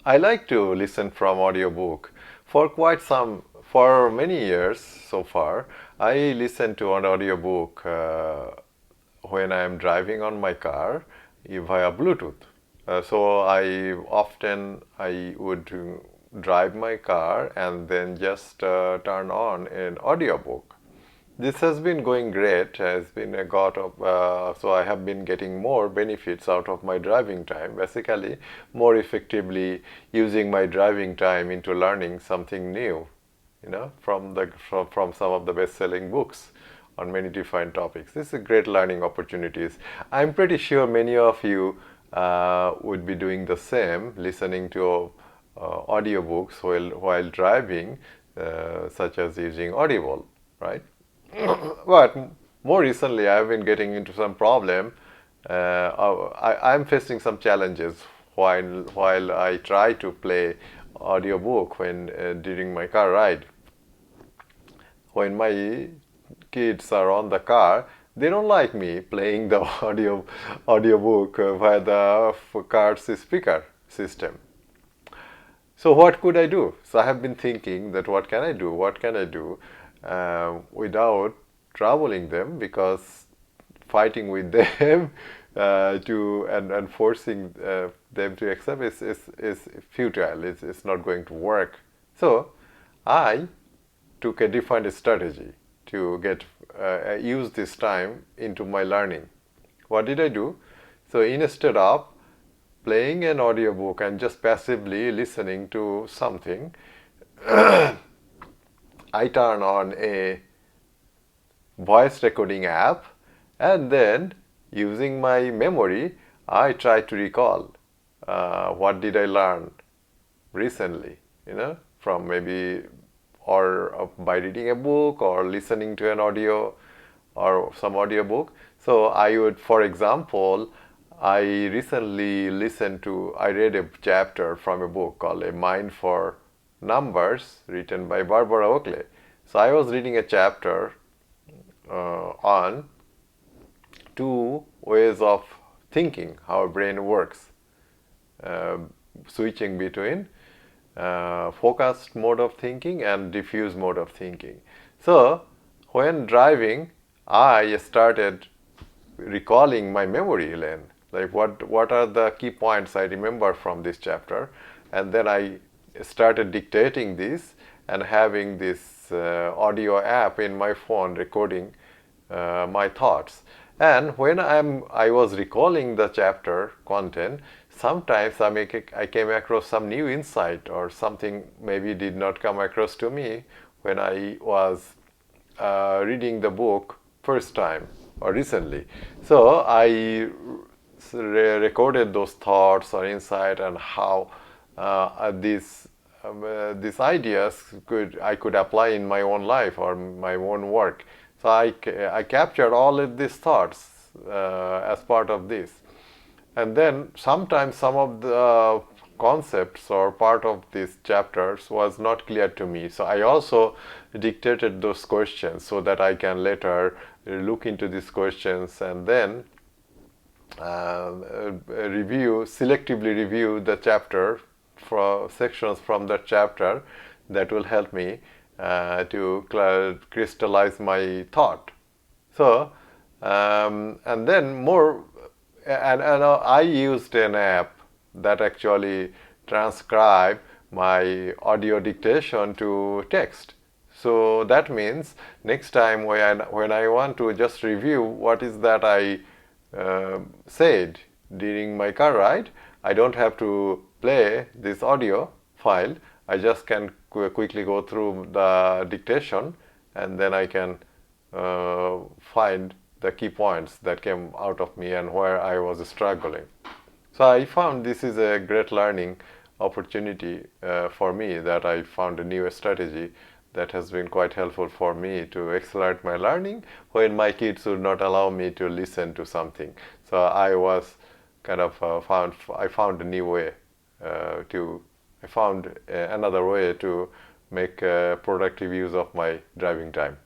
I like to listen from audiobook for many years so far. I listen to an audiobook when I am driving on my car via Bluetooth. So I would drive my car and then just turn on an audiobook. This has been going great. Has been a got of so I have been getting more benefits out of my driving time. Basically, more effectively using my driving time into learning something new, from some of the best-selling books on many different topics. This is a great learning opportunities. I'm pretty sure many of you would be doing the same, listening to audiobooks while driving, such as using Audible, right? But more recently, I've been getting into some problem. I'm facing some challenges while I try to play audiobook when during my car ride. When my kids are on the car, they don't like me playing the audiobook via the car's speaker system. So what could I do? So I have been thinking that what can I do? What can I do without troubling them? Because fighting with them and forcing them to accept is futile. It's not going to work. So I took a different strategy to get use this time into my learning. What did I do? So instead of playing an audiobook and just passively listening to something, I turn on a voice recording app, and then using my memory, I try to recall what did I learn recently, from maybe or by reading a book or listening to an audio or some audiobook. So I would, for example, I recently I read a chapter from a book called A Mind for Numbers, written by Barbara Oakley. So I was reading a chapter on two ways of thinking, how our brain works, uh, switching between focused mode of thinking and diffuse mode of thinking. So when driving, I started recalling my memory lane, like what are the key points I remember from this chapter, and then I started dictating this and having this audio app in my phone recording my thoughts. And when I was recalling the chapter content, sometimes I came across some new insight or something maybe did not come across to me when I was reading the book first time or recently. So I recorded those thoughts or insight and how these ideas I could apply in my own life or my own work. So I captured all of these thoughts as part of this. And then sometimes some of the concepts or part of these chapters was not clear to me. So I also dictated those questions so that I can later look into these questions and then selectively review the chapter for sections from that chapter that will help me to crystallize my thought. So, and then more, and I used an app that actually transcribe my audio dictation to text. So that means next time when I want to just review what is that I said during my car ride, I don't have to play this audio file. I just can quickly go through the dictation and then I can find the key points that came out of me and where I was struggling. So I found this is a great learning opportunity for me, that I found a new strategy that has been quite helpful for me to accelerate my learning when my kids would not allow me to listen to something. So I was kind of I found a new way I found another way to make productive use of my driving time.